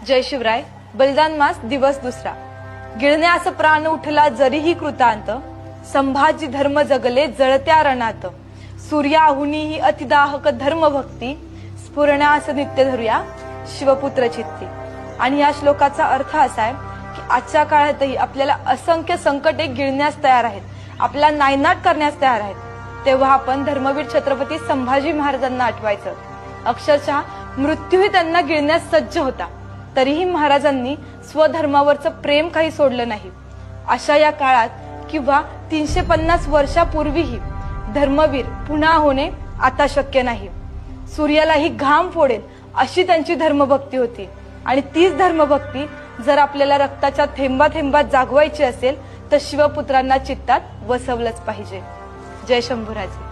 जय शिवराय. बलिदान मास दिवस दुसरा. गिळण्यास प्राण उठला जरीही कृतांत, संभाजी धर्म जगले जळत्या रणात. सूर्याहुनीही अतिदाहक धर्मभक्ती, स्फुरण्यास नित्य धरूया शिवपुत्र चित्ती. आणि या श्लोकाचा अर्थ असा आहे की आजच्या काळातही आपल्याला असंख्य संकटे गिळण्यास तयार आहेत, आपला नायनाट करण्यास तयार आहेत. तेव्हा आपण धर्मवीर छत्रपती संभाजी महाराजांना आठवायचं. अक्षरशः मृत्यूही त्यांना गिळण्यास सज्ज होता, तरीही महाराजांनी स्वधर्मावरचं प्रेम काही सोडलं नाही. अशा या काळात किंवा 350 वर्षापूर्वीही धर्मवीर पुन्हा होणे आता शक्य नाही. सूर्यालाही घाम फोडेल अशी त्यांची धर्मभक्ती होती. आणि तीच धर्मभक्ती जर आपल्याला रक्ताच्या थेंबा थेंबात जागवायची असेल तर शिवपुत्रांना चित्तात वसवलंच पाहिजे. जय शंभूराजे.